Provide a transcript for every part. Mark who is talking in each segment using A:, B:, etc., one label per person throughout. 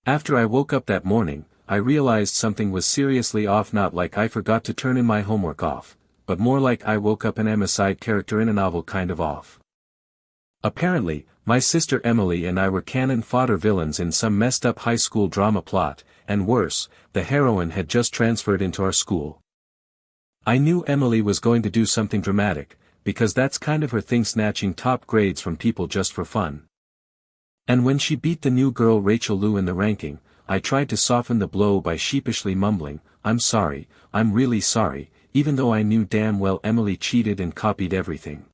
A: After I woke up that morning, I realized something was seriously off, not like I forgot to turn in my homework off, but more like I woke up and am a side character in a novel kind of off. Apparently, my sister Emily and I were cannon fodder villains in some messed up high school drama plot, and worse, the heroine had just transferred into our school. I knew Emily was going to do something dramatic, because that's kind of her thing, snatching top grades from people just for fun. And when she beat the new girl Rachel Lou in the ranking, I tried to soften the blow by sheepishly mumbling, "I'm sorry, I'm really sorry," even though I knew damn well Emily cheated and copied everything.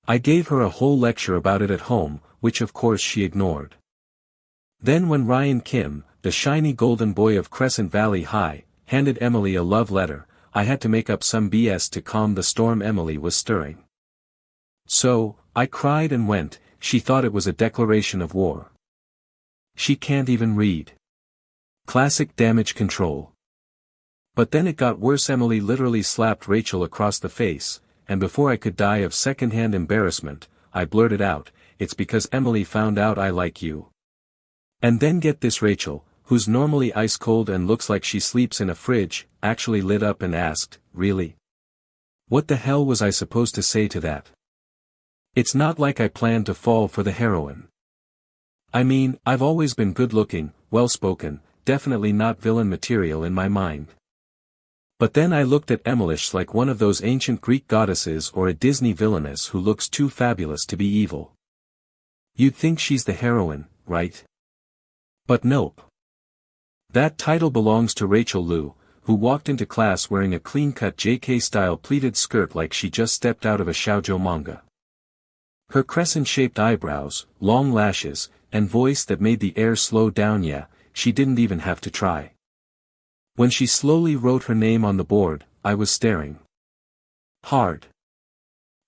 A: I gave her a whole lecture about it at home, which of course she ignored. Then when Ryan Kim, the shiny golden boy of Crescent Valley High, handed Emily a love letter, I had to make up some BS to calm the storm Emily was stirring. So, I cried and went, she thought it was a declaration of war. She can't even read. Classic damage control. But then it got worse. Emily literally slapped Rachel across the face, and before I could die of secondhand embarrassment, I blurted out, "It's because Emily found out I like you." And then get this, Rachel, who's normally ice cold and looks like she sleeps in a fridge, actually lit up and asked, "Really? What the hell was I supposed to say to that?" It's not like I planned to fall for the heroine. I mean, I've always been good-looking, well-spoken, definitely not villain material in my mind. But then I looked at Emilish like one of those ancient Greek goddesses or a Disney villainess who looks too fabulous to be evil. You'd think she's the heroine, right? But nope. That title belongs to Rachel Lou, who walked into class wearing a clean-cut JK-style pleated skirt like she just stepped out of a shoujo manga. Her crescent-shaped eyebrows, long lashes, and voice that made the air slow down. Yeah, she didn't even have to try. When she slowly wrote her name on the board, I was staring hard.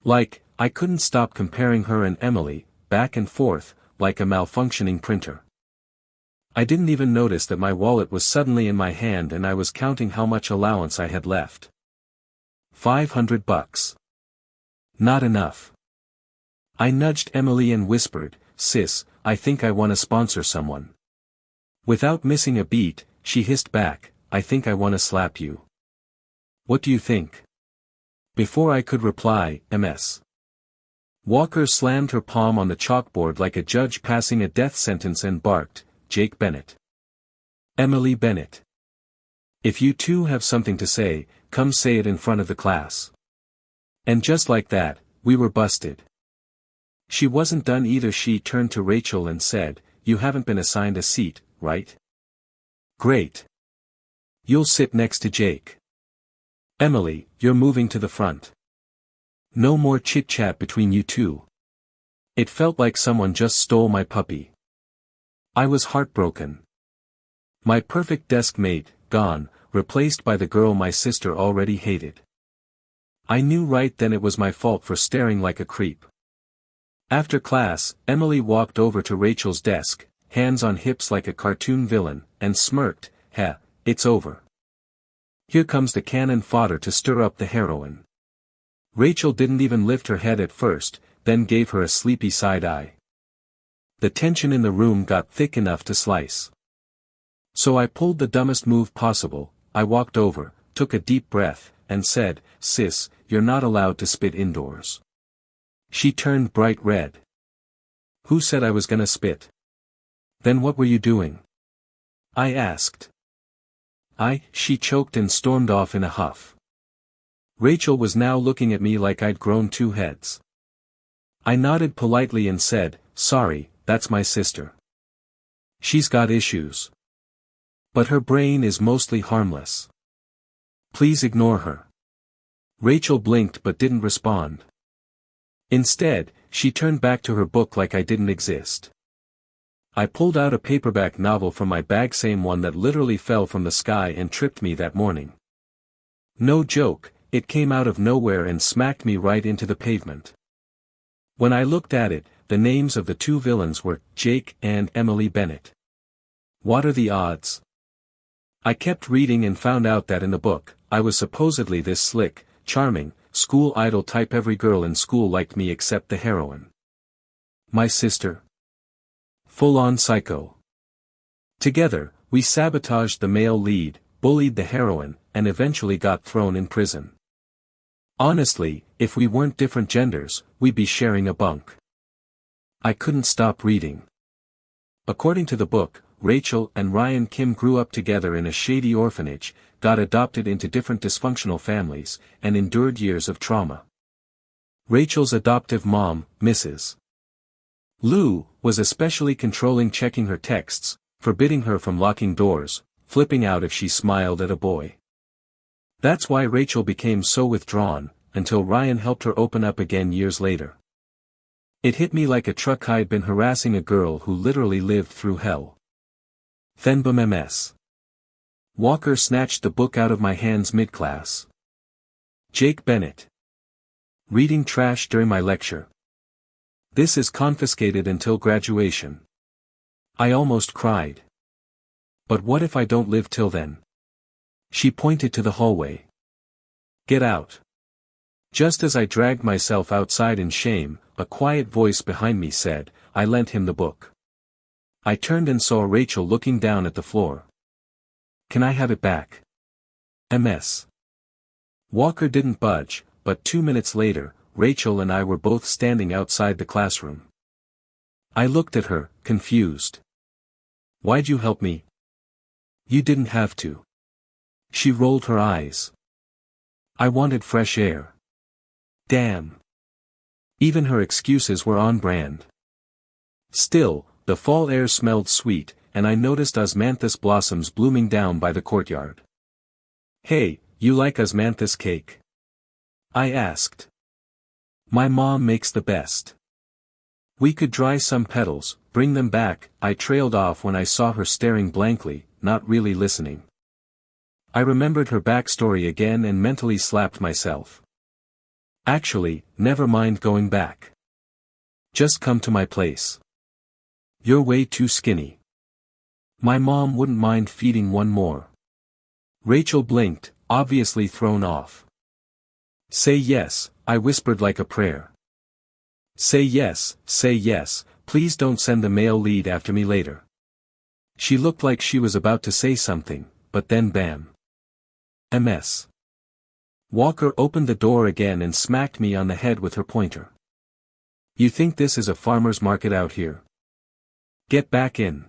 A: Like, I couldn't stop comparing her and Emily, back and forth, like a malfunctioning printer. I didn't even notice that my wallet was suddenly in my hand and I was counting how much allowance I had left. $500. Not enough. I nudged Emily and whispered, "Sis, I think I wanna sponsor someone." Without missing a beat, she hissed back, "I think I wanna slap you. What do you think?" Before I could reply, Ms. Walker slammed her palm on the chalkboard like a judge passing a death sentence and barked, "Jake Bennett. Emily Bennett. If you two have something to say, come say it in front of the class." And just like that, we were busted. She wasn't done either. She turned to Rachel and said, "You haven't been assigned a seat, right? Great. You'll sit next to Jake. Emily, you're moving to the front. No more chit-chat between you two." It felt like someone just stole my puppy. I was heartbroken. My perfect desk mate, gone, replaced by the girl my sister already hated. I knew right then it was my fault for staring like a creep. After class, Emily walked over to Rachel's desk, hands on hips like a cartoon villain, and smirked, "Heh, it's over. Here comes the cannon fodder to stir up the heroine." Rachel didn't even lift her head at first, then gave her a sleepy side eye. The tension in the room got thick enough to slice. So I pulled the dumbest move possible. I walked over, took a deep breath, and said, "Sis, you're not allowed to spit indoors." She turned bright red. "Who said I was gonna spit? Then what were you doing?" I asked. She choked and stormed off in a huff. Rachel was now looking at me like I'd grown two heads. I nodded politely and said, "Sorry, that's my sister. She's got issues. But her brain is mostly harmless. Please ignore her." Rachel blinked but didn't respond. Instead, she turned back to her book like I didn't exist. I pulled out a paperback novel from my bag, same one that literally fell from the sky and tripped me that morning. No joke, it came out of nowhere and smacked me right into the pavement. When I looked at it, the names of the two villains were Jake and Emily Bennett. What are the odds? I kept reading and found out that in the book, I was supposedly this slick, charming, school idol type. Every girl in school liked me except the heroine. My sister. Full-on psycho. Together, we sabotaged the male lead, bullied the heroine, and eventually got thrown in prison. Honestly, if we weren't different genders, we'd be sharing a bunk. I couldn't stop reading. According to the book, Rachel and Ryan Kim grew up together in a shady orphanage, got adopted into different dysfunctional families, and endured years of trauma. Rachel's adoptive mom, Mrs. Lou, was especially controlling, checking her texts, forbidding her from locking doors, flipping out if she smiled at a boy. That's why Rachel became so withdrawn, until Ryan helped her open up again years later. It hit me like a truck. I'd been harassing a girl who literally lived through hell. Thenbum MS. Walker snatched the book out of my hands mid-class. Jake Bennett. Reading trash during my lecture. This is confiscated until graduation. I almost cried. But what if I don't live till then? She pointed to the hallway. Get out. Just as I dragged myself outside in shame, a quiet voice behind me said, I lent him the book. I turned and saw Rachel looking down at the floor. Can I have it back? MS. Walker didn't budge, but 2 minutes later, Rachel and I were both standing outside the classroom. I looked at her, confused. Why'd you help me? You didn't have to. She rolled her eyes. I wanted fresh air. Damn. Even her excuses were on brand. Still, the fall air smelled sweet, and I noticed osmanthus blossoms blooming down by the courtyard. Hey, you like osmanthus cake? I asked. My mom makes the best. We could dry some petals, bring them back. I trailed off when I saw her staring blankly, not really listening. I remembered her backstory again and mentally slapped myself. Actually, never mind going back. Just come to my place. You're way too skinny. My mom wouldn't mind feeding one more. Rachel blinked, obviously thrown off. Say yes, I whispered like a prayer. Say yes, please don't send the male lead after me later. She looked like she was about to say something, but then bam. MS. Walker opened the door again and smacked me on the head with her pointer. You think this is a farmer's market out here? Get back in.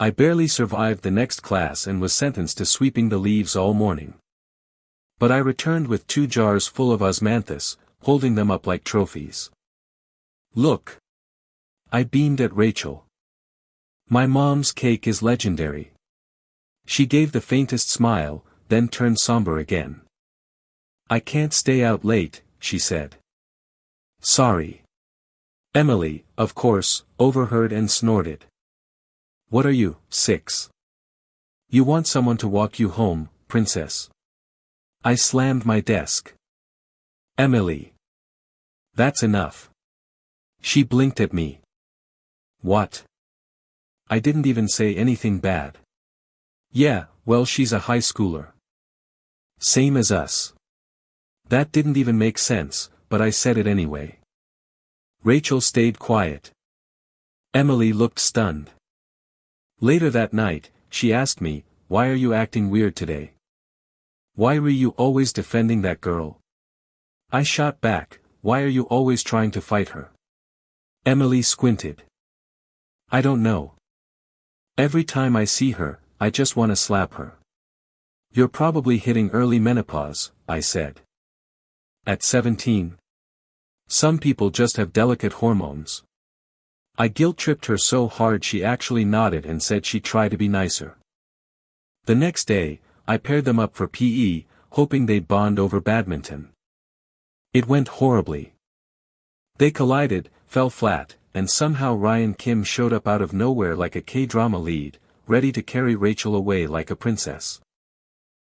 A: I barely survived the next class and was sentenced to sweeping the leaves all morning. But I returned with 2 jars full of osmanthus, holding them up like trophies. Look. I beamed at Rachel. My mom's cake is legendary. She gave the faintest smile, then turned somber again. I can't stay out late, she said. Sorry. Emily, of course, overheard and snorted. What are you, 6? You want someone to walk you home, princess? I slammed my desk. Emily. That's enough. She blinked at me. What? I didn't even say anything bad. Yeah, well, she's a high schooler. Same as us. That didn't even make sense, but I said it anyway. Rachel stayed quiet. Emily looked stunned. Later that night, she asked me, why are you acting weird today? Why were you always defending that girl? I shot back, why are you always trying to fight her? Emily squinted. I don't know. Every time I see her, I just want to slap her. You're probably hitting early menopause, I said. At 17. Some people just have delicate hormones. I guilt-tripped her so hard she actually nodded and said she'd try to be nicer. The next day, I paired them up for PE, hoping they'd bond over badminton. It went horribly. They collided, fell flat, and somehow Ryan Kim showed up out of nowhere like a K-drama lead, ready to carry Rachel away like a princess.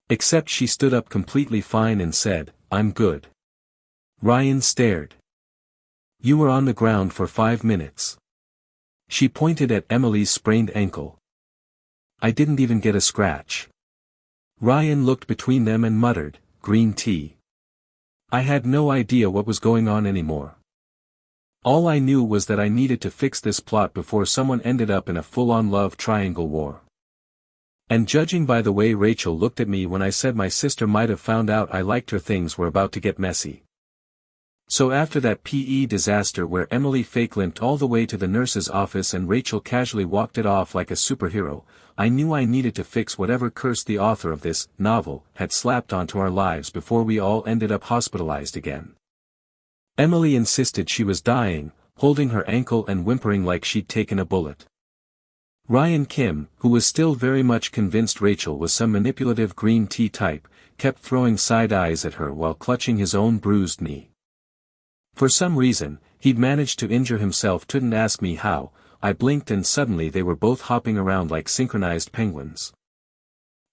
A: Except she stood up completely fine and said, I'm good. Ryan stared. You were on the ground for 5 minutes. She pointed at Emily's sprained ankle. I didn't even get a scratch. Ryan looked between them and muttered, green tea. I had no idea what was going on anymore. All I knew was that I needed to fix this plot before someone ended up in a full-on love triangle war. And judging by the way Rachel looked at me when I said my sister might have found out I liked her, things were about to get messy. So after that PE disaster where Emily fake-limped all the way to the nurse's office and Rachel casually walked it off like a superhero, I knew I needed to fix whatever curse the author of this novel had slapped onto our lives before we all ended up hospitalized again. Emily insisted she was dying, holding her ankle and whimpering like she'd taken a bullet. Ryan Kim, who was still very much convinced Rachel was some manipulative green tea type, kept throwing side eyes at her while clutching his own bruised knee. For some reason, he'd managed to injure himself. Couldn't ask me how. I blinked and suddenly they were both hopping around like synchronized penguins.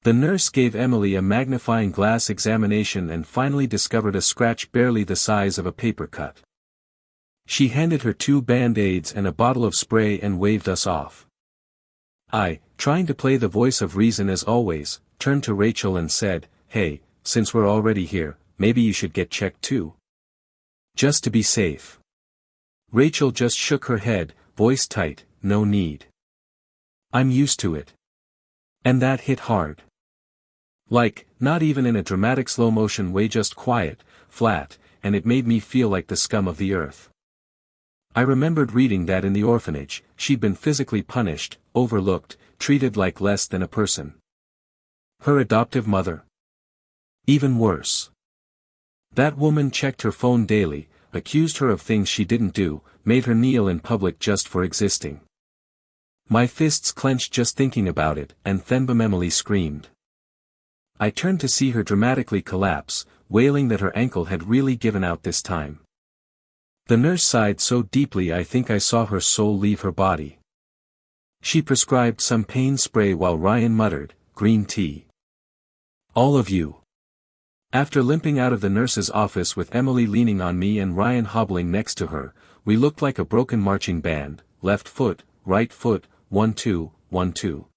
A: The nurse gave Emily a magnifying glass examination and finally discovered a scratch barely the size of a paper cut. She handed her 2 band-aids and a bottle of spray and waved us off. I, trying to play the voice of reason as always, turned to Rachel and said, "Hey, since we're already here, maybe you should get checked too. Just to be safe." Rachel just shook her head, voice tight, "No need. I'm used to it." And that hit hard. Like, not even in a dramatic slow-motion way, just quiet, flat, and it made me feel like the scum of the earth. I remembered reading that in the orphanage, she'd been physically punished, overlooked, treated like less than a person. Her adoptive mother? Even worse. That woman checked her phone daily, accused her of things she didn't do, made her kneel in public just for existing. My fists clenched just thinking about it, and then Emily screamed. I turned to see her dramatically collapse, wailing that her ankle had really given out this time. The nurse sighed so deeply I think I saw her soul leave her body. She prescribed some pain spray while Ryan muttered, "Green tea. All of you." After limping out of the nurse's office with Emily leaning on me and Ryan hobbling next to her, we looked like a broken marching band, left foot, right foot, 1-2, 1-2.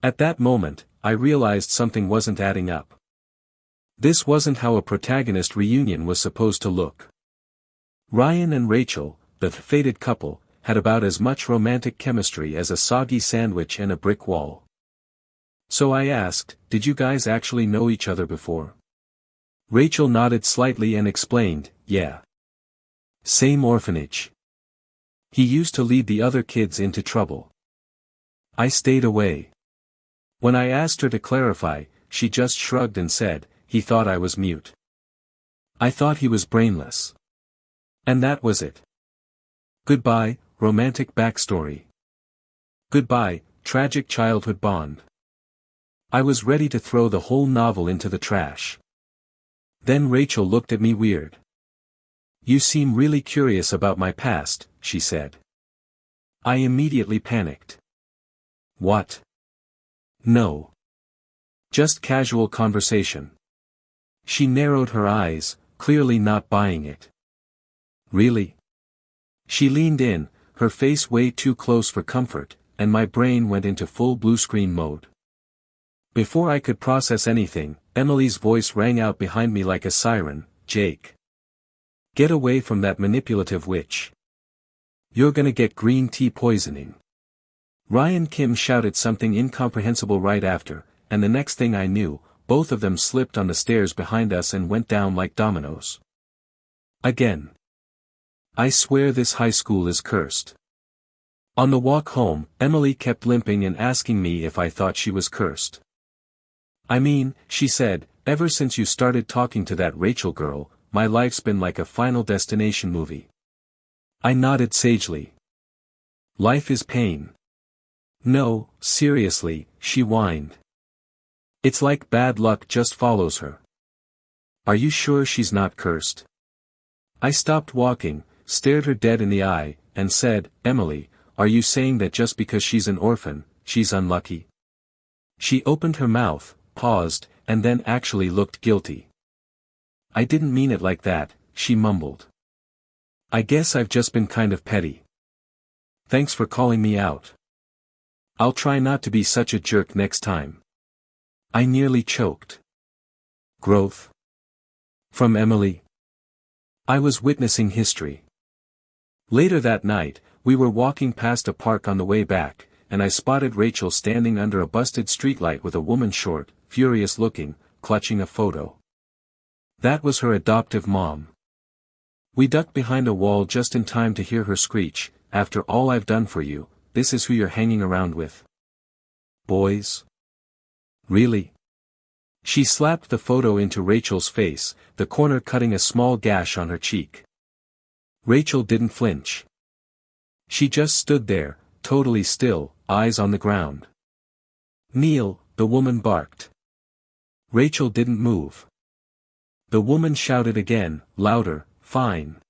A: At that moment, I realized something wasn't adding up. This wasn't how a protagonist reunion was supposed to look. Ryan and Rachel, the fated couple, had about as much romantic chemistry as a soggy sandwich and a brick wall. So I asked, "Did you guys actually know each other before?" Rachel nodded slightly and explained, "Yeah. Same orphanage. He used to lead the other kids into trouble. I stayed away." When I asked her to clarify, she just shrugged and said, "He thought I was mute. I thought he was brainless. And that was it. Goodbye, romantic backstory. Goodbye, tragic childhood bond." I was ready to throw the whole novel into the trash. Then Rachel looked at me weird. "You seem really curious about my past," she said. I immediately panicked. "What? No. Just casual conversation." She narrowed her eyes, clearly not buying it. "Really?" She leaned in, her face way too close for comfort, and my brain went into full blue screen mode. Before I could process anything, Emily's voice rang out behind me like a siren, "Jake. Get away from that manipulative witch. You're gonna get green tea poisoning." Ryan Kim shouted something incomprehensible right after, and the next thing I knew, both of them slipped on the stairs behind us and went down like dominoes. Again. I swear this high school is cursed. On the walk home, Emily kept limping and asking me if I thought she was cursed. "I mean," she said, "ever since you started talking to that Rachel girl, my life's been like a Final Destination movie." I nodded sagely. "Life is pain." "No, seriously," she whined. "It's like bad luck just follows her." "Are you sure she's not cursed?" I stopped walking, stared her dead in the eye, and said, "Emily, are you saying that just because she's an orphan, she's unlucky?" She opened her mouth, paused, and then actually looked guilty. "I didn't mean it like that," she mumbled. "I guess I've just been kind of petty. Thanks for calling me out. I'll try not to be such a jerk next time." I nearly choked. Growth? From Emily? I was witnessing history. Later that night, we were walking past a park on the way back, and I spotted Rachel standing under a busted streetlight with a woman short, furious looking, clutching a photo. That was her adoptive mom. We ducked behind a wall just in time to hear her screech, "After all I've done for you, this is who you're hanging around with? Boys? Really?" She slapped the photo into Rachel's face, the corner cutting a small gash on her cheek. Rachel didn't flinch. She just stood there, totally still, eyes on the ground. "Kneel," the woman barked. Rachel didn't move. The woman shouted again, louder, "Fine.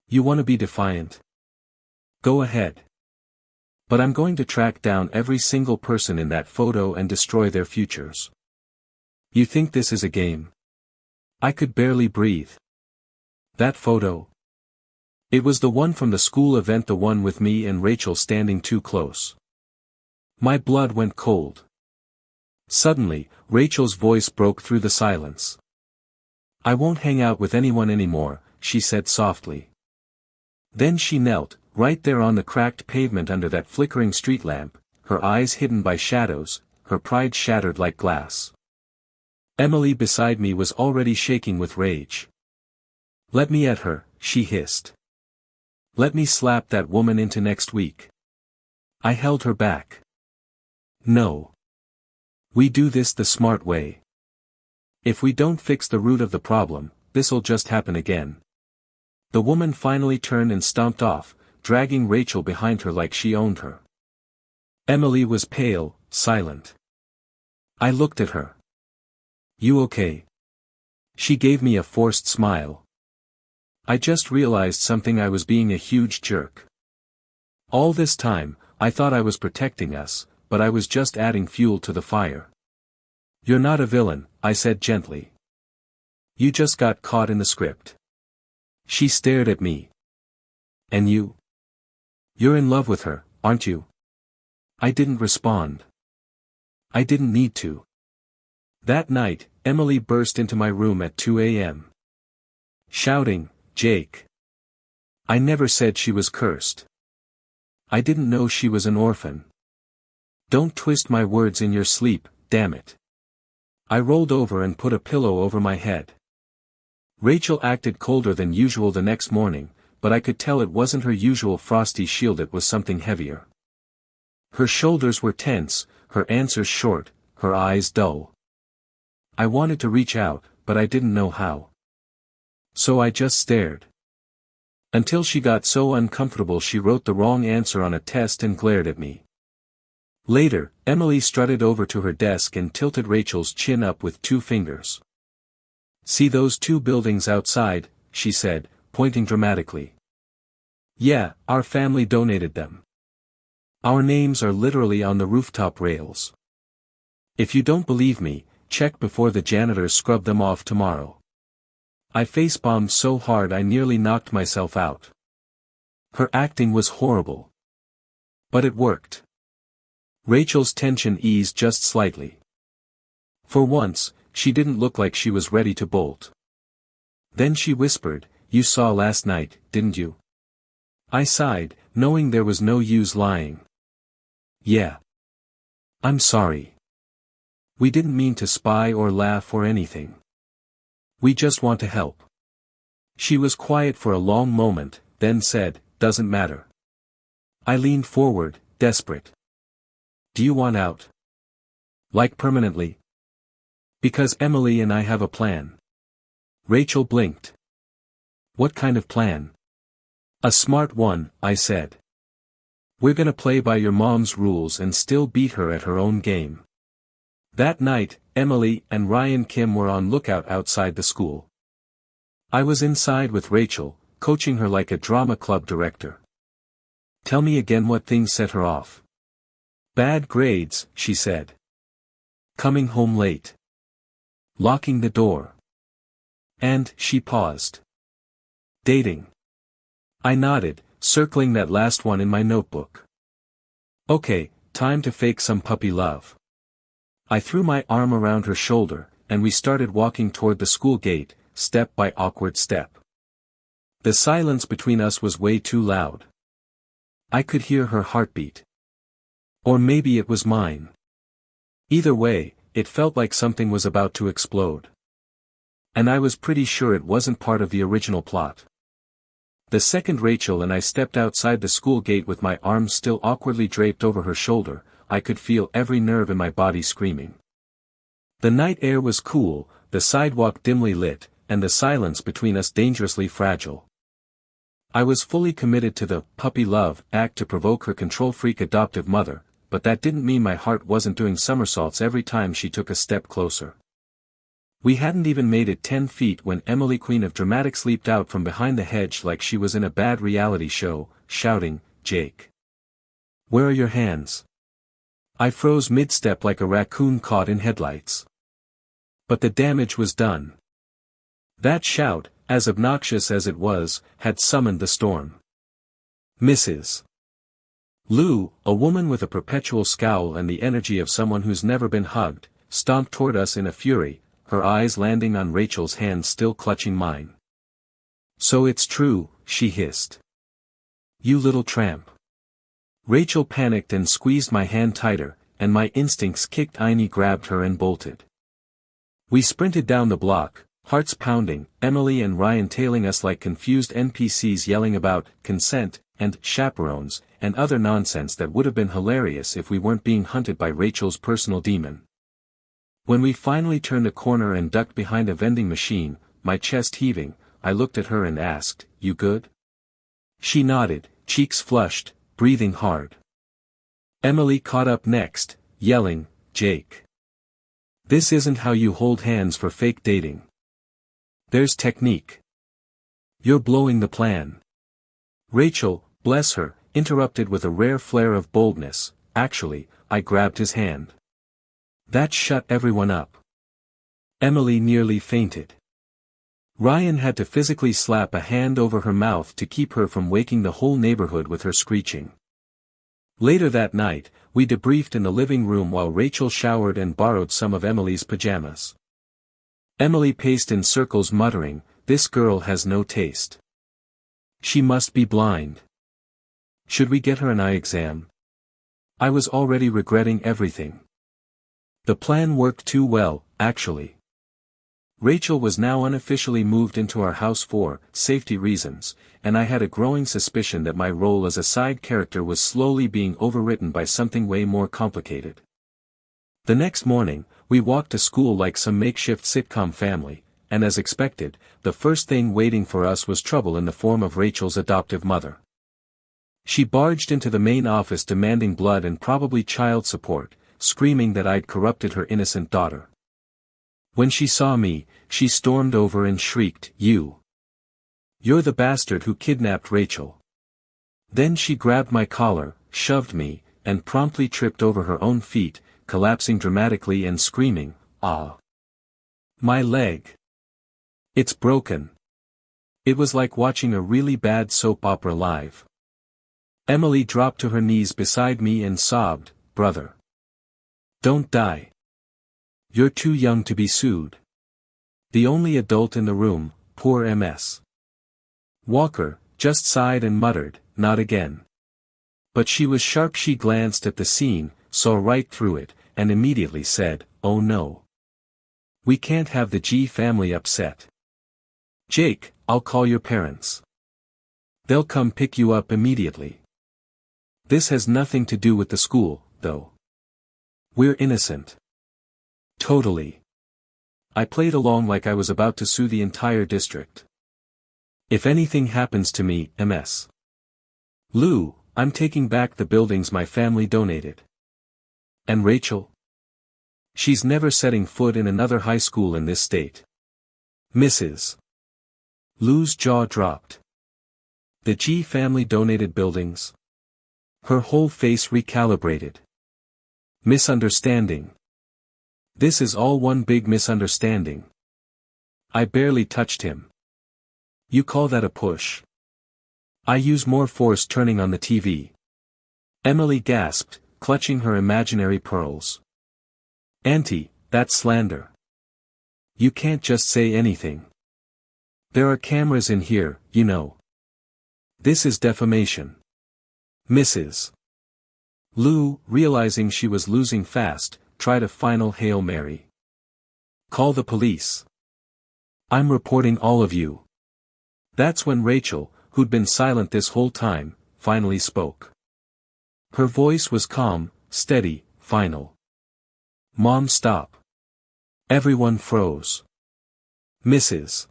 A: You want to be defiant? Go ahead. But I'm going to track down every single person in that photo and destroy their futures. You think this is a game?" I could barely breathe. That photo? It was the one from the school event, the one with me and Rachel standing too close. My blood went cold. Suddenly, Rachel's voice broke through the silence. "I won't hang out with anyone anymore," she said softly. Then she knelt, right there on the cracked pavement under that flickering street lamp, her eyes hidden by shadows, her pride shattered like glass. Emily beside me was already shaking with rage. "Let me at her," she hissed. "Let me slap that woman into next week." I held her back. "No. We do this the smart way. If we don't fix the root of the problem, this'll just happen again." The woman finally turned and stomped off, dragging Rachel behind her like she owned her. Emily was pale, silent. I looked at her. "You okay?" She gave me a forced smile. "I just realized something, I was being a huge jerk. All this time, I thought I was protecting us, but I was just adding fuel to the fire." "You're not a villain," I said gently. "You just got caught in the script." She stared at me. "And you? You're in love with her, aren't you?" I didn't respond. I didn't need to. That night, Emily burst into my room at 2 a.m. shouting, "Jake! I never said she was cursed. I didn't know she was an orphan. Don't twist my words in your sleep, damn it." I rolled over and put a pillow over my head. Rachel acted colder than usual the next morning, but I could tell it wasn't her usual frosty shield, it was something heavier. Her shoulders were tense, her answers short, her eyes dull. I wanted to reach out, but I didn't know how. So I just stared. Until she got so uncomfortable she wrote the wrong answer on a test and glared at me. Later, Emily strutted over to her desk and tilted Rachel's chin up with 2 fingers. "See those 2 buildings outside," she said, pointing dramatically. "Yeah, our family donated them. Our names are literally on the rooftop rails. If you don't believe me, check before the janitors scrub them off tomorrow." I face-bombed so hard I nearly knocked myself out. Her acting was horrible. But it worked. Rachel's tension eased just slightly. For once, she didn't look like she was ready to bolt. Then she whispered, "You saw last night, didn't you?" I sighed, knowing there was no use lying. "Yeah. I'm sorry. We didn't mean to spy or laugh or anything. We just want to help." She was quiet for a long moment, then said, "Doesn't matter." I leaned forward, desperate. "Do you want out? Like permanently?" "Because Emily and I have a plan." Rachel blinked. "What kind of plan?" "A smart one," I said. "We're gonna play by your mom's rules and still beat her at her own game." That night, Emily and Ryan Kim were on lookout outside the school. I was inside with Rachel, coaching her like a drama club director. "Tell me again what things set her off." "Bad grades," she said. "Coming home late. Locking the door. And," she paused. "Dating." I nodded, circling that last one in my notebook. "Okay, time to fake some puppy love." I threw my arm around her shoulder, and we started walking toward the school gate, step by awkward step. The silence between us was way too loud. I could hear her heartbeat. Or maybe it was mine. Either way, it felt like something was about to explode. And I was pretty sure it wasn't part of the original plot. The second Rachel and I stepped outside the school gate with my arms still awkwardly draped over her shoulder, I could feel every nerve in my body screaming. The night air was cool, the sidewalk dimly lit, and the silence between us dangerously fragile. I was fully committed to the puppy love act to provoke her control-freak adoptive mother, but that didn't mean my heart wasn't doing somersaults every time she took a step closer. We hadn't even made it 10 feet when Emily, Queen of Dramatics, leaped out from behind the hedge like she was in a bad reality show, shouting, "Jake! Where are your hands?" I froze mid-step like a raccoon caught in headlights. But the damage was done. That shout, as obnoxious as it was, had summoned the storm. Mrs. Lou, a woman with a perpetual scowl and the energy of someone who's never been hugged, stomped toward us in a fury, her eyes landing on Rachel's hands still clutching mine. "So it's true," she hissed. "You little tramp." Rachel panicked and squeezed my hand tighter, and my instincts kicked. I grabbed her and bolted. We sprinted down the block, hearts pounding, Emily and Ryan tailing us like confused NPCs yelling about consent and chaperones and other nonsense that would have been hilarious if we weren't being hunted by Rachel's personal demon. When we finally turned a corner and ducked behind a vending machine, my chest heaving, I looked at her and asked, "You good?" She nodded, cheeks flushed, breathing hard. Emily caught up next, yelling, "Jake! This isn't how you hold hands for fake dating. There's technique. You're blowing the plan." Rachel, bless her, interrupted with a rare flare of boldness. "Actually, I grabbed his hand." That shut everyone up. Emily nearly fainted. Ryan had to physically slap a hand over her mouth to keep her from waking the whole neighborhood with her screeching. Later that night, we debriefed in the living room while Rachel showered and borrowed some of Emily's pajamas. Emily paced in circles muttering, "This girl has no taste. She must be blind. Should we get her an eye exam?" I was already regretting everything. The plan worked too well, actually. Rachel was now unofficially moved into our house for safety reasons, and I had a growing suspicion that my role as a side character was slowly being overwritten by something way more complicated. The next morning, we walked to school like some makeshift sitcom family, and as expected, the first thing waiting for us was trouble in the form of Rachel's adoptive mother. She barged into the main office demanding blood and probably child support, screaming that I'd corrupted her innocent daughter. When she saw me, she stormed over and shrieked, You're the bastard who kidnapped Rachel." Then she grabbed my collar, shoved me, and promptly tripped over her own feet, collapsing dramatically and screaming, "Ah! My leg! It's broken." It was like watching a really bad soap opera live. Emily dropped to her knees beside me and sobbed, "Brother! Don't die. You're too young to be sued." The only adult in the room, poor MS. Walker, just sighed and muttered, "Not again." But she was sharp. She glanced at the scene, saw right through it, and immediately said, "Oh no. We can't have the G family upset. Jake, I'll call your parents. They'll come pick you up immediately. This has nothing to do with the school, though. We're innocent." Totally. I played along like I was about to sue the entire district. "If anything happens to me, MS. Lou, I'm taking back the buildings my family donated." "And Rachel? She's never setting foot in another high school in this state." Mrs. Lou's jaw dropped. "The G family donated buildings?" Her whole face recalibrated. "Misunderstanding. This is all one big misunderstanding. I barely touched him." "You call that a push?" "I use more force turning on the TV." Emily gasped, clutching her imaginary pearls. "Auntie, that's slander. You can't just say anything." There are cameras in here, you know. This is defamation. Mrs. Lou, realizing she was losing fast, tried a final Hail Mary. Call the police. I'm reporting all of you. That's when Rachel, who'd been silent this whole time, finally spoke. Her voice was calm, steady, final. Mom, stop. Everyone froze. Mrs.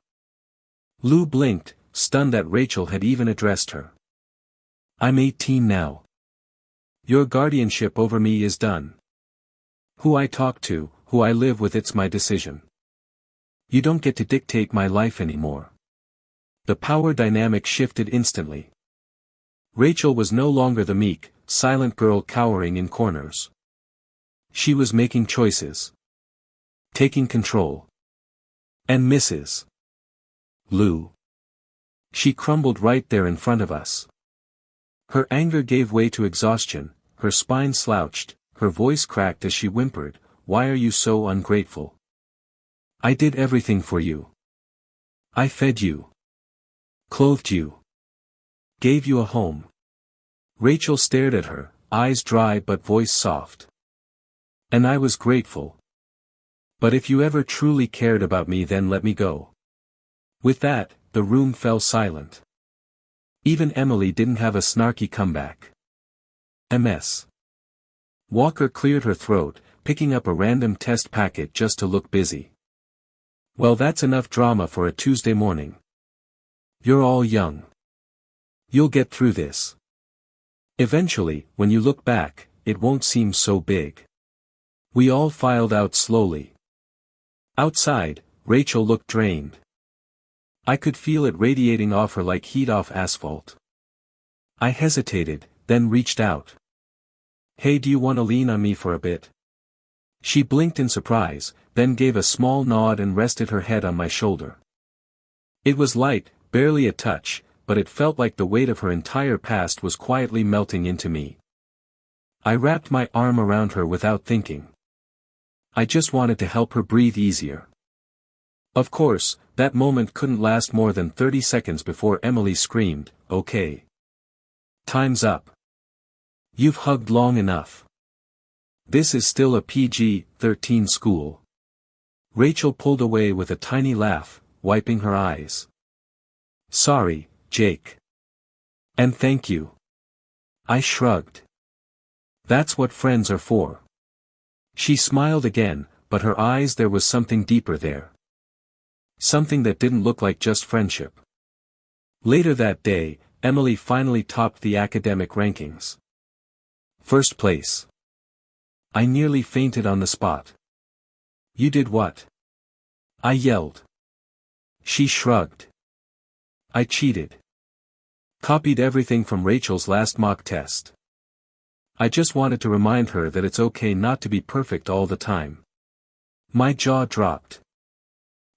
A: Lou blinked, stunned that Rachel had even addressed her. I'm 18 now. Your guardianship over me is done. Who I talk to, who I live with, it's my decision. You don't get to dictate my life anymore. The power dynamic shifted instantly. Rachel was no longer the meek, silent girl cowering in corners. She was making choices. Taking control. And Mrs. Lou. She crumbled right there in front of us. Her anger gave way to exhaustion, her spine slouched, her voice cracked as she whimpered, "Why are you so ungrateful? I did everything for you. I fed you. Clothed you. Gave you a home." Rachel stared at her, eyes dry but voice soft. "And I was grateful. But if you ever truly cared about me, then let me go." With that, the room fell silent. Even Emily didn't have a snarky comeback. MS. Walker cleared her throat, picking up a random test packet just to look busy. "Well, that's enough drama for a Tuesday morning. You're all young. You'll get through this. Eventually, when you look back, it won't seem so big." We all filed out slowly. Outside, Rachel looked drained. I could feel it radiating off her like heat off asphalt. I hesitated, then reached out. "Hey, do you want to lean on me for a bit?" She blinked in surprise, then gave a small nod and rested her head on my shoulder. It was light, barely a touch, but it felt like the weight of her entire past was quietly melting into me. I wrapped my arm around her without thinking. I just wanted to help her breathe easier. Of course, that moment couldn't last more than 30 seconds before Emily screamed, "Okay. Time's up. You've hugged long enough. This is still a PG-13 school." Rachel pulled away with a tiny laugh, wiping her eyes. "Sorry, Jake. And thank you." I shrugged. "That's what friends are for." She smiled again, but her eyes, there was something deeper there. Something that didn't look like just friendship. Later that day, Emily finally topped the academic rankings. First place. I nearly fainted on the spot. "You did what?" I yelled. She shrugged. "I cheated. Copied everything from Rachel's last mock test. I just wanted to remind her that it's okay not to be perfect all the time." My jaw dropped.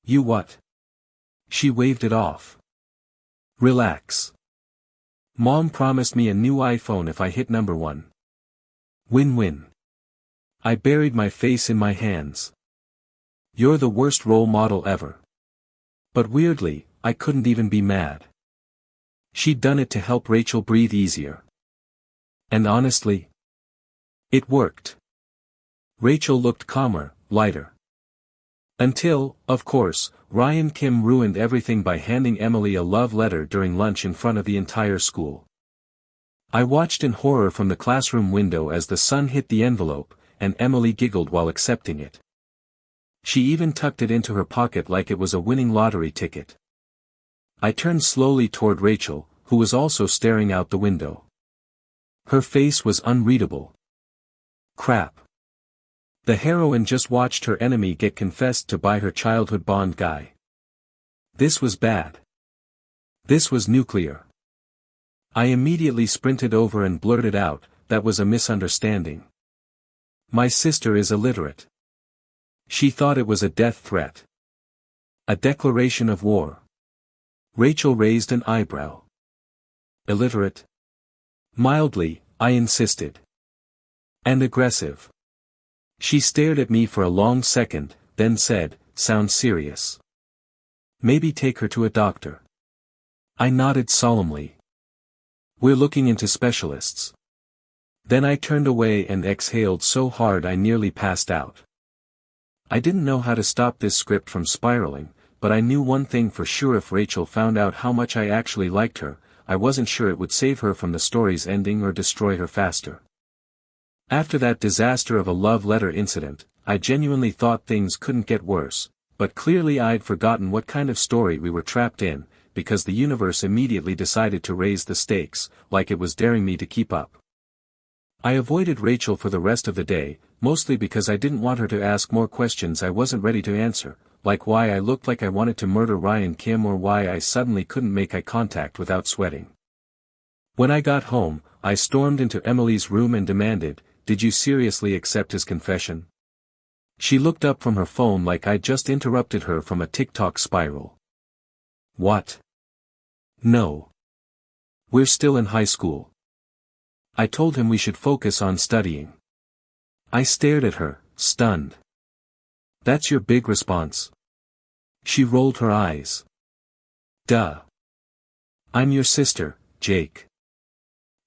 A: "You what?" She waved it off. "Relax. Mom promised me a new iPhone if I hit number 1. Win-win." I buried my face in my hands. "You're the worst role model ever." But weirdly, I couldn't even be mad. She'd done it to help Rachel breathe easier. And honestly, it worked. Rachel looked calmer, lighter. Until, of course, Ryan Kim ruined everything by handing Emily a love letter during lunch in front of the entire school. I watched in horror from the classroom window as the sun hit the envelope, and Emily giggled while accepting it. She even tucked it into her pocket like it was a winning lottery ticket. I turned slowly toward Rachel, who was also staring out the window. Her face was unreadable. Crap. The heroine just watched her enemy get confessed to by her childhood Bond guy. This was bad. This was nuclear. I immediately sprinted over and blurted out, "That was a misunderstanding. My sister is illiterate. She thought it was a death threat. A declaration of war." Rachel raised an eyebrow. "Illiterate?" Mildly, I insisted. "And aggressive." She stared at me for a long second, then said, "Sounds serious." Maybe take her to a doctor. I nodded solemnly. We're looking into specialists. Then I turned away and exhaled so hard I nearly passed out. I didn't know how to stop this script from spiraling, but I knew one thing for sure: if Rachel found out how much I actually liked her, I wasn't sure it would save her from the story's ending or destroy her faster. After that disaster of a love letter incident, I genuinely thought things couldn't get worse, but clearly I'd forgotten what kind of story we were trapped in, because the universe immediately decided to raise the stakes, like it was daring me to keep up. I avoided Rachel for the rest of the day, mostly because I didn't want her to ask more questions I wasn't ready to answer, like why I looked like I wanted to murder Ryan Kim or why I suddenly couldn't make eye contact without sweating. When I got home, I stormed into Emily's room and demanded, "Did you seriously accept his confession?" She looked up from her phone like I'd just interrupted her from a TikTok spiral. What? No. We're still in high school. I told him we should focus on studying. I stared at her, stunned. That's your big response? She rolled her eyes. Duh. I'm your sister, Jake.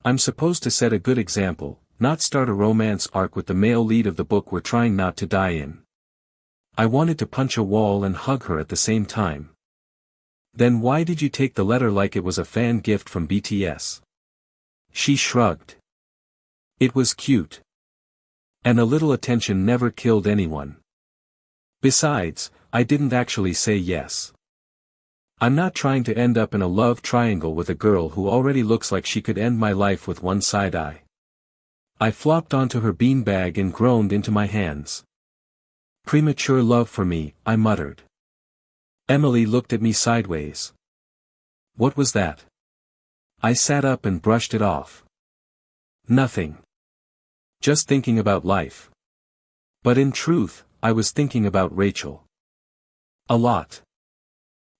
A: I'm supposed to set a good example, not start a romance arc with the male lead of the book we're trying not to die in. I wanted to punch a wall and hug her at the same time. Then why did you take the letter like it was a fan gift from BTS? She shrugged. It was cute. And a little attention never killed anyone. Besides, I didn't actually say yes. I'm not trying to end up in a love triangle with a girl who already looks like she could end my life with one side eye. I flopped onto her beanbag and groaned into my hands. Premature love for me, I muttered. Emily looked at me sideways. What was that? I sat up and brushed it off. Nothing. Just thinking about life. But in truth, I was thinking about Rachel. A lot.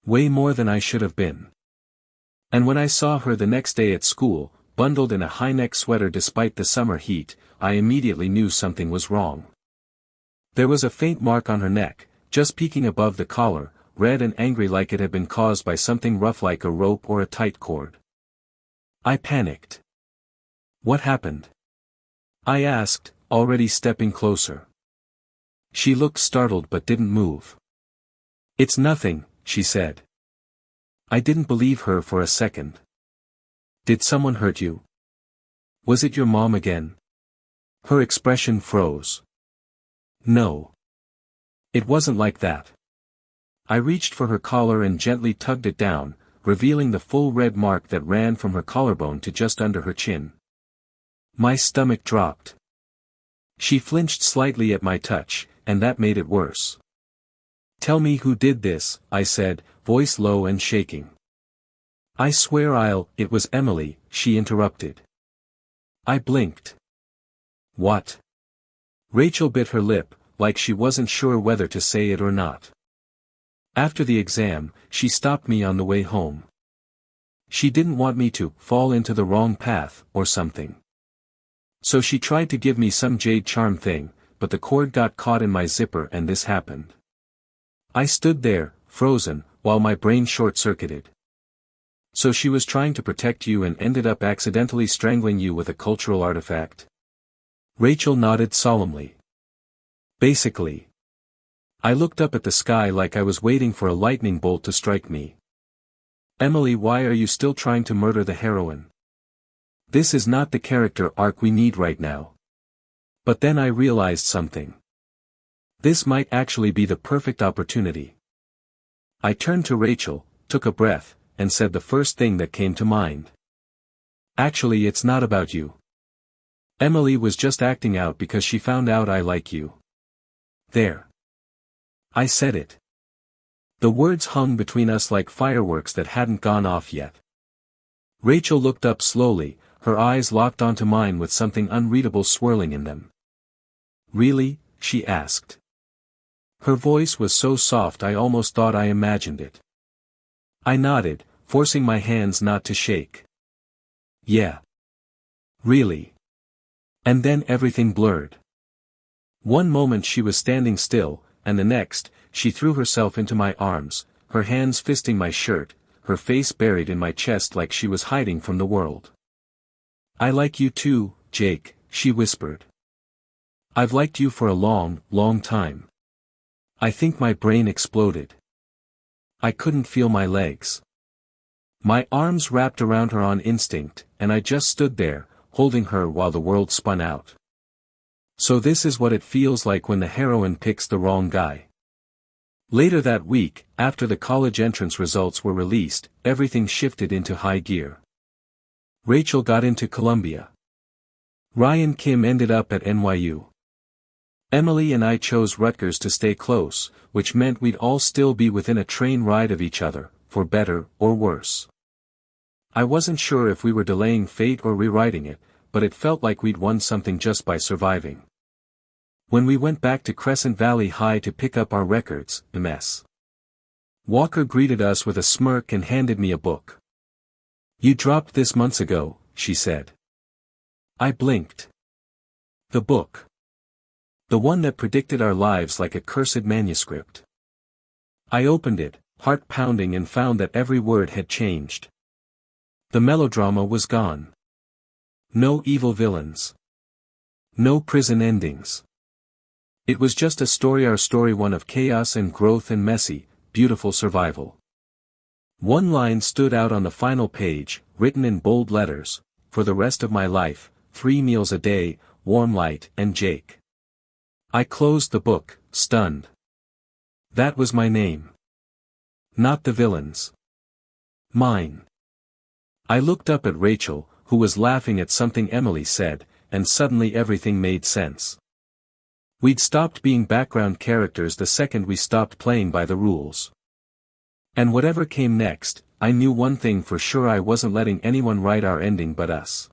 A: Way more than I should have been. And when I saw her the next day at school, bundled in a high-neck sweater despite the summer heat, I immediately knew something was wrong. There was a faint mark on her neck, just peeking above the collar, red and angry like it had been caused by something rough like a rope or a tight cord. I panicked. What happened? I asked, already stepping closer. She looked startled but didn't move. It's nothing, she said. I didn't believe her for a second. Did someone hurt you? Was it your mom again? Her expression froze. No. It wasn't like that. I reached for her collar and gently tugged it down, revealing the full red mark that ran from her collarbone to just under her chin. My stomach dropped. She flinched slightly at my touch, and that made it worse. Tell me who did this, I said, voice low and shaking. I swear it was Emily, she interrupted. I blinked. What? Rachel bit her lip, like she wasn't sure whether to say it or not. After the exam, she stopped me on the way home. She didn't want me to fall into the wrong path, or something. So she tried to give me some jade charm thing, but the cord got caught in my zipper and this happened. I stood there, frozen, while my brain short-circuited. So she was trying to protect you and ended up accidentally strangling you with a cultural artifact? Rachel nodded solemnly. Basically. I looked up at the sky like I was waiting for a lightning bolt to strike me. Emily, why are you still trying to murder the heroine? This is not the character arc we need right now. But then I realized something. This might actually be the perfect opportunity. I turned to Rachel, took a breath, and said the first thing that came to mind. Actually, it's not about you. Emily was just acting out because she found out I like you. There. I said it. The words hung between us like fireworks that hadn't gone off yet. Rachel looked up slowly, her eyes locked onto mine with something unreadable swirling in them. Really? She asked. Her voice was so soft I almost thought I imagined it. I nodded, forcing my hands not to shake. Yeah. Really. And then everything blurred. One moment she was standing still, and the next, she threw herself into my arms, her hands fisting my shirt, her face buried in my chest like she was hiding from the world. "I like you too, Jake," she whispered. "I've liked you for a long, long time." I think my brain exploded. I couldn't feel my legs. My arms wrapped around her on instinct, and I just stood there, holding her while the world spun out. So this is what it feels like when the heroine picks the wrong guy. Later that week, after the college entrance results were released, everything shifted into high gear. Rachel got into Columbia. Ryan Kim ended up at NYU. Emily and I chose Rutgers to stay close, which meant we'd all still be within a train ride of each other, for better or worse. I wasn't sure if we were delaying fate or rewriting it, but it felt like we'd won something just by surviving. When we went back to Crescent Valley High to pick up our records, Ms. Walker greeted us with a smirk and handed me a book. "You dropped this months ago," she said. I blinked. The book. The one that predicted our lives like a cursed manuscript. I opened it, heart pounding, and found that every word had changed. The melodrama was gone. No evil villains. No prison endings. It was just a story, our story, one of chaos and growth and messy, beautiful survival. One line stood out on the final page, written in bold letters: "For the rest of my life, 3 meals a day, warm light and Jake." I closed the book, stunned. That was my name. Not the villain's. Mine. I looked up at Rachel, who was laughing at something Emily said, and suddenly everything made sense. We'd stopped being background characters the second we stopped playing by the rules. And whatever came next, I knew one thing for sure: I wasn't letting anyone write our ending but us.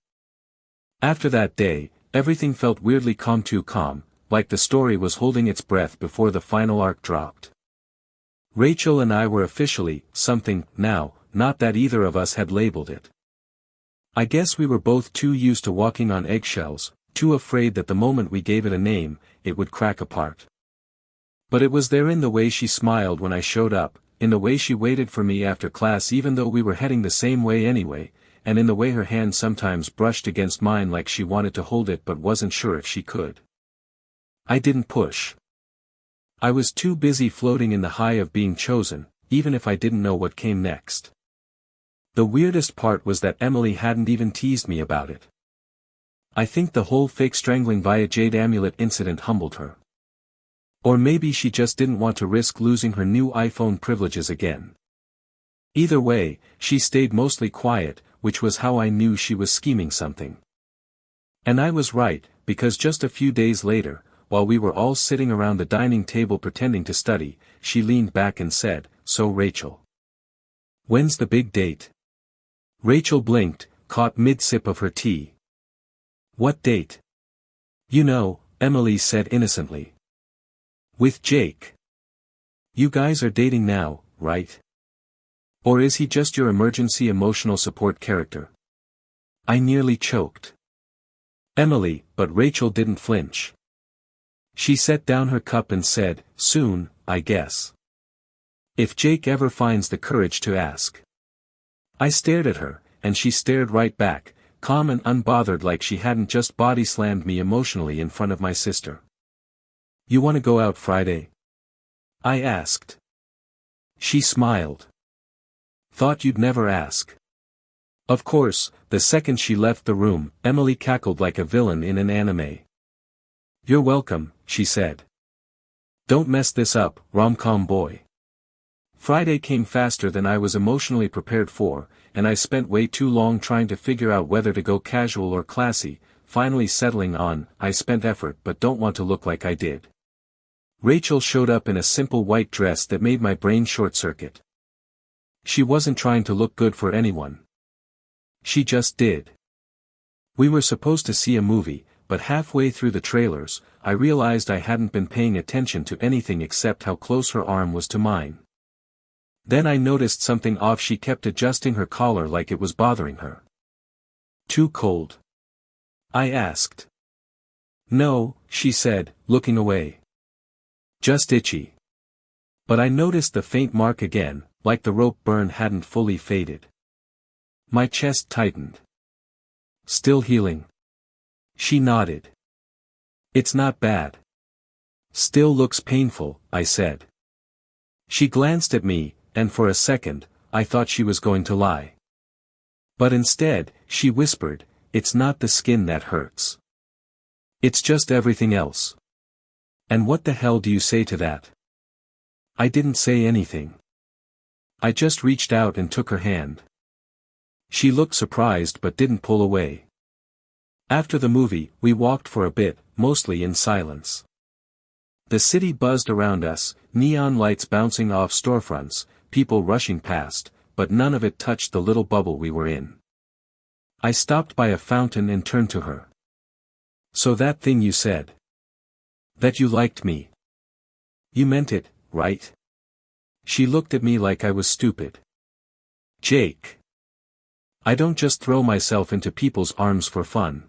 A: After that day, everything felt weirdly calm, too calm, like the story was holding its breath before the final arc dropped. Rachel and I were officially something now, not that either of us had labeled it. I guess we were both too used to walking on eggshells, too afraid that the moment we gave it a name, it would crack apart. But it was there, in the way she smiled when I showed up, in the way she waited for me after class even though we were heading the same way anyway, and in the way her hand sometimes brushed against mine like she wanted to hold it but wasn't sure if she could. I didn't push. I was too busy floating in the high of being chosen, even if I didn't know what came next. The weirdest part was that Emily hadn't even teased me about it. I think the whole fake strangling via jade amulet incident humbled her. Or maybe she just didn't want to risk losing her new iPhone privileges again. Either way, she stayed mostly quiet, which was how I knew she was scheming something. And I was right, because just a few days later, while we were all sitting around the dining table pretending to study, she leaned back and said, "So Rachel, when's the big date?" Rachel blinked, caught mid-sip of her tea. "What date?" "You know," Emily said innocently. "With Jake. You guys are dating now, right? Or is he just your emergency emotional support character?" I nearly choked. Emily, but Rachel didn't flinch. She set down her cup and said, "Soon, I guess. If Jake ever finds the courage to ask." I stared at her, and she stared right back, calm and unbothered, like she hadn't just body-slammed me emotionally in front of my sister. "You want to go out Friday?" I asked. She smiled. "Thought you'd never ask." Of course, the second she left the room, Emily cackled like a villain in an anime. "You're welcome," she said. "Don't mess this up, rom-com boy." Friday came faster than I was emotionally prepared for, and I spent way too long trying to figure out whether to go casual or classy, finally settling on, "I spent effort but don't want to look like I did." Rachel showed up in a simple white dress that made my brain short-circuit. She wasn't trying to look good for anyone. She just did. We were supposed to see a movie, but halfway through the trailers, I realized I hadn't been paying attention to anything except how close her arm was to mine. Then I noticed something off. She kept adjusting her collar like it was bothering her. "Too cold?" I asked. "No," she said, looking away. "Just itchy." But I noticed the faint mark again, like the rope burn hadn't fully faded. My chest tightened. Still healing? She nodded. It's not bad. Still looks painful, I said. She glanced at me, and for a second, I thought she was going to lie. But instead, she whispered, it's not the skin that hurts. It's just everything else. And what the hell do you say to that? I didn't say anything. I just reached out and took her hand. She looked surprised but didn't pull away. After the movie, we walked for a bit, mostly in silence. The city buzzed around us, neon lights bouncing off storefronts, people rushing past, but none of it touched the little bubble we were in. I stopped by a fountain and turned to her. So that thing you said. That you liked me. You meant it, right? She looked at me like I was stupid. Jake. I don't just throw myself into people's arms for fun.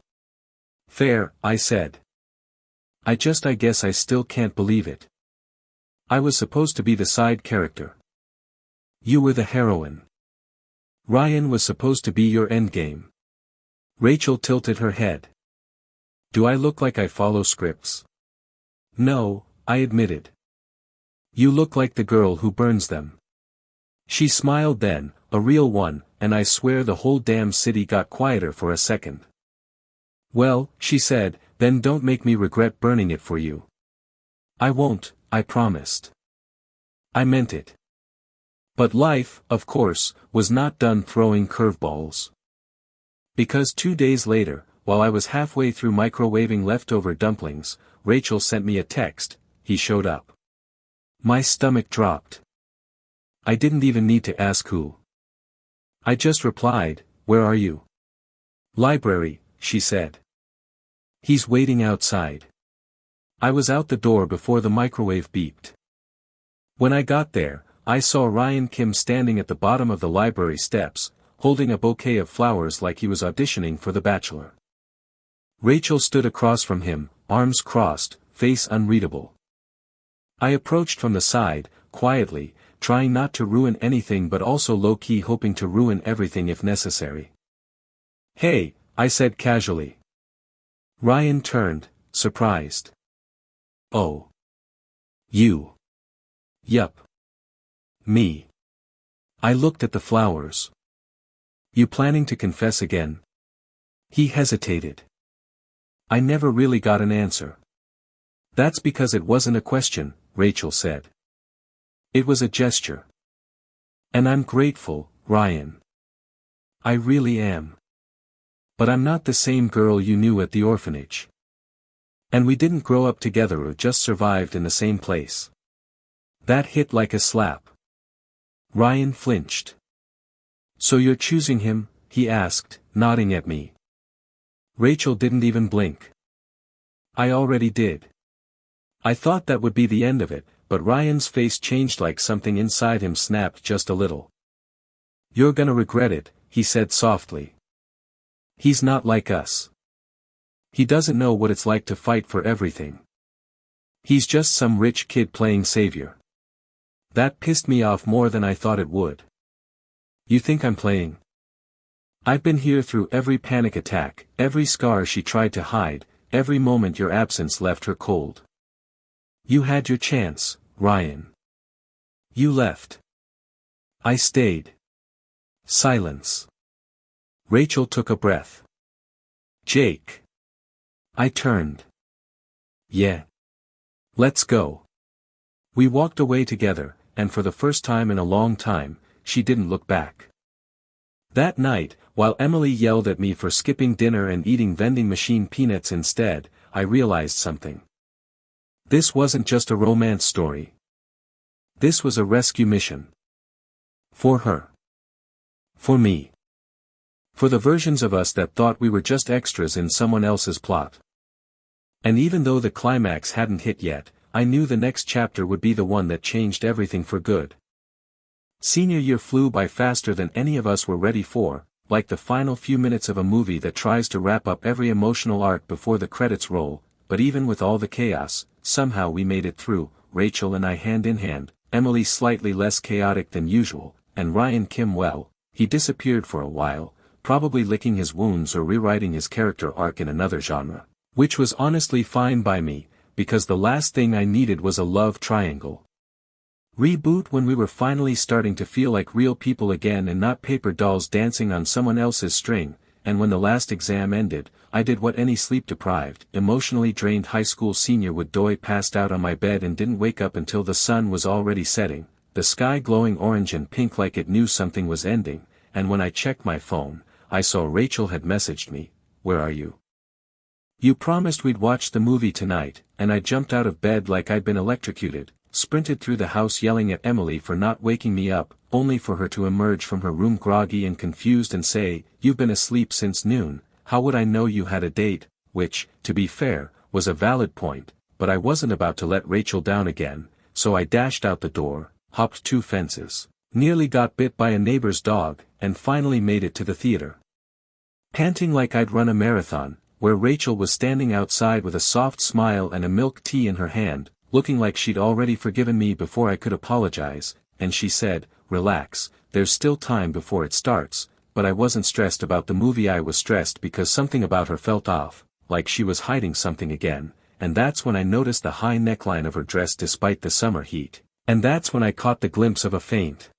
A: Fair, I said. I guess I still can't believe it. I was supposed to be the side character. You were the heroine. Ryan was supposed to be your endgame. Rachel tilted her head. Do I look like I follow scripts? No, I admitted. You look like the girl who burns them. She smiled then, a real one, and I swear the whole damn city got quieter for a second. Well, she said, then don't make me regret burning it for you. I won't, I promised. I meant it. But life, of course, was not done throwing curveballs. Because 2 days later, while I was halfway through microwaving leftover dumplings, Rachel sent me a text, he showed up. My stomach dropped. I didn't even need to ask who. I just replied, where are you? Library, she said. He's waiting outside. I was out the door before the microwave beeped. When I got there, I saw Ryan Kim standing at the bottom of the library steps, holding a bouquet of flowers like he was auditioning for The Bachelor. Rachel stood across from him, arms crossed, face unreadable. I approached from the side, quietly, trying not to ruin anything but also low-key hoping to ruin everything if necessary. Hey, I said casually. Ryan turned, surprised. Oh. You. Yup. Me. I looked at the flowers. You planning to confess again? He hesitated. I never really got an answer. That's because it wasn't a question, Rachel said. It was a gesture. And I'm grateful, Ryan. I really am. But I'm not the same girl you knew at the orphanage. And we didn't grow up together or just survived in the same place. That hit like a slap. Ryan flinched. So you're choosing him? He asked, nodding at me. Rachel didn't even blink. I already did. I thought that would be the end of it, but Ryan's face changed like something inside him snapped just a little. You're gonna regret it, he said softly. He's not like us. He doesn't know what it's like to fight for everything. He's just some rich kid playing savior. That pissed me off more than I thought it would. You think I'm playing? I've been here through every panic attack, every scar she tried to hide, every moment your absence left her cold. You had your chance, Ryan. You left. I stayed. Silence. Rachel took a breath. Jake. I turned. Yeah. Let's go. We walked away together, and for the first time in a long time, she didn't look back. That night, while Emily yelled at me for skipping dinner and eating vending machine peanuts instead, I realized something. This wasn't just a romance story. This was a rescue mission. For her. For me. For the versions of us that thought we were just extras in someone else's plot. And even though the climax hadn't hit yet, I knew the next chapter would be the one that changed everything for good. Senior year flew by faster than any of us were ready for, like the final few minutes of a movie that tries to wrap up every emotional arc before the credits roll, but even with all the chaos, somehow we made it through, Rachel and I hand in hand, Emily slightly less chaotic than usual, and Ryan Kim well, he disappeared for a while, probably licking his wounds or rewriting his character arc in another genre. Which was honestly fine by me, because the last thing I needed was a love triangle. Reboot when we were finally starting to feel like real people again and not paper dolls dancing on someone else's string, and when the last exam ended, I did what any sleep-deprived, emotionally drained high school senior would do: passed out on my bed and didn't wake up until the sun was already setting, the sky glowing orange and pink like it knew something was ending, and when I checked my phone, I saw Rachel had messaged me, "Where are you? You promised we'd watch the movie tonight," and I jumped out of bed like I'd been electrocuted, sprinted through the house yelling at Emily for not waking me up, only for her to emerge from her room groggy and confused and say, "You've been asleep since noon, how would I know you had a date?" Which, to be fair, was a valid point, but I wasn't about to let Rachel down again, so I dashed out the door, hopped 2 fences, nearly got bit by a neighbor's dog, and finally made it to the theater. Panting like I'd run a marathon, where Rachel was standing outside with a soft smile and a milk tea in her hand, looking like she'd already forgiven me before I could apologize, and she said, "Relax, there's still time before it starts," but I wasn't stressed about the movie. I was stressed because something about her felt off, like she was hiding something again, and that's when I noticed the high neckline of her dress despite the summer heat, and that's when I caught the glimpse of a faint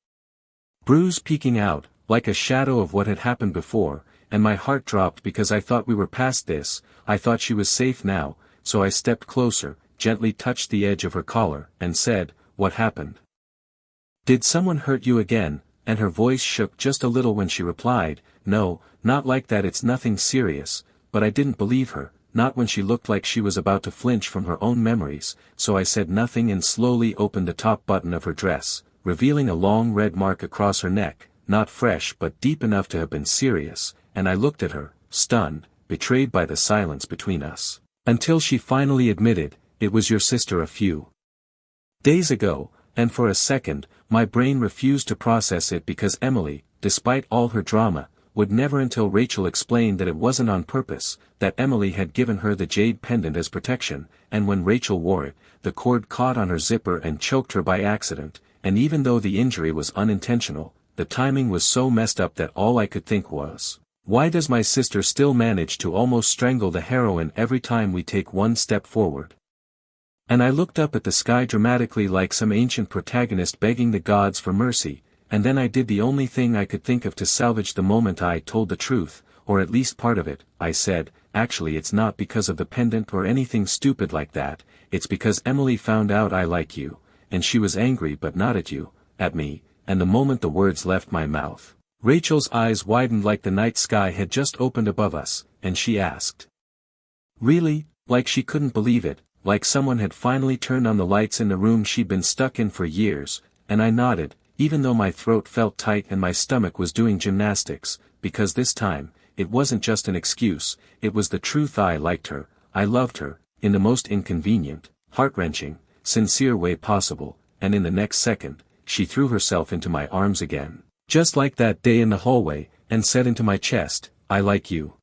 A: bruise peeking out, like a shadow of what had happened before, and my heart dropped because I thought we were past this. I thought she was safe now, so I stepped closer, gently touched the edge of her collar, and said, "What happened? Did someone hurt you again?" And her voice shook just a little when she replied, "No, not like that, it's nothing serious," but I didn't believe her, not when she looked like she was about to flinch from her own memories, so I said nothing and slowly opened the top button of her dress, revealing a long red mark across her neck, not fresh but deep enough to have been serious, and I looked at her, stunned, betrayed by the silence between us, until she finally admitted, "It was your sister a few days ago," and for a second, my brain refused to process it because Emily, despite all her drama, would never until Rachel explained that it wasn't on purpose, that Emily had given her the jade pendant as protection, and when Rachel wore it, the cord caught on her zipper and choked her by accident, and even though the injury was unintentional, the timing was so messed up that all I could think was, why does my sister still manage to almost strangle the heroine every time we take one step forward? And I looked up at the sky dramatically like some ancient protagonist begging the gods for mercy, and then I did the only thing I could think of to salvage the moment. I told the truth, or at least part of it. I said, "Actually it's not because of the pendant or anything stupid like that, it's because Emily found out I like you," and she was angry but not at you, at me, and the moment the words left my mouth, Rachel's eyes widened like the night sky had just opened above us, and she asked, "Really?" like she couldn't believe it, like someone had finally turned on the lights in the room she'd been stuck in for years, and I nodded, even though my throat felt tight and my stomach was doing gymnastics, because this time, it wasn't just an excuse, it was the truth. I liked her, I loved her, in the most inconvenient, heart-wrenching, sincere way possible, and in the next second, she threw herself into my arms again, just like that day in the hallway, and said into my chest, "I like you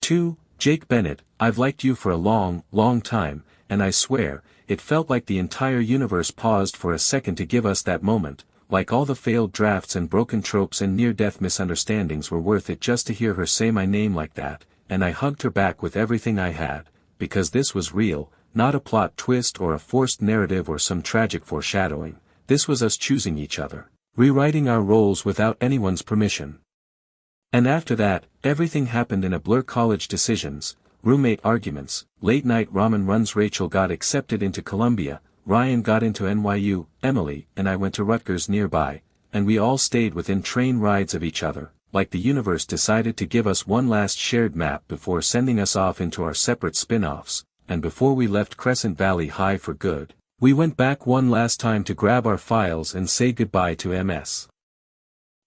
A: too, Jake Bennett, I've liked you for a long, long time," and I swear, it felt like the entire universe paused for a second to give us that moment, like all the failed drafts and broken tropes and near-death misunderstandings were worth it just to hear her say my name like that, and I hugged her back with everything I had, because this was real, not a plot twist or a forced narrative or some tragic foreshadowing, this was us choosing each other, rewriting our roles without anyone's permission. And after that, everything happened in a blur: college decisions, roommate arguments, late-night ramen runs. Rachel got accepted into Columbia, Ryan got into NYU, Emily and I went to Rutgers nearby, and we all stayed within train rides of each other, like the universe decided to give us one last shared map before sending us off into our separate spin-offs, and before we left Crescent Valley High for good, we went back one last time to grab our files and say goodbye to Ms.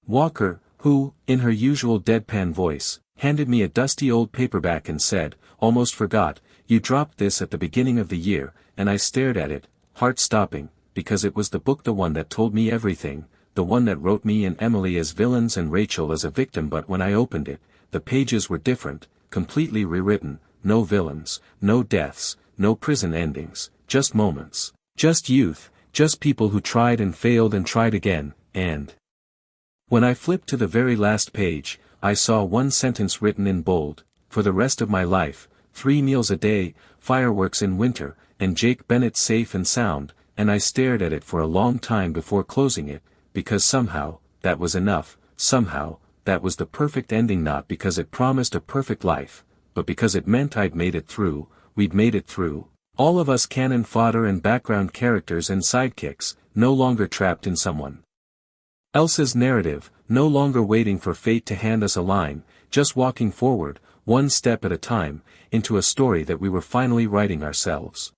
A: Walker, who, in her usual deadpan voice, handed me a dusty old paperback and said, "Almost forgot, you dropped this at the beginning of the year," and I stared at it, heart-stopping, because it was the book, the one that told me everything, the one that wrote me and Emily as villains and Rachel as a victim. But when I opened it, the pages were different, completely rewritten, no villains, no deaths, no prison endings, just moments, just youth, Just people who tried and failed and tried again, and... When I flipped to the very last page, I saw one sentence written in bold: for the rest of my life, 3 meals a day, fireworks in winter, and Jake Bennett safe and sound, and I stared at it for a long time before closing it, because somehow, that was enough, somehow, that was the perfect ending, not because it promised a perfect life, but because it meant I'd made it through, we'd made it through. All of us cannon fodder and background characters and sidekicks, no longer trapped in someone else's narrative, no longer waiting for fate to hand us a line, just walking forward, one step at a time, into a story that we were finally writing ourselves.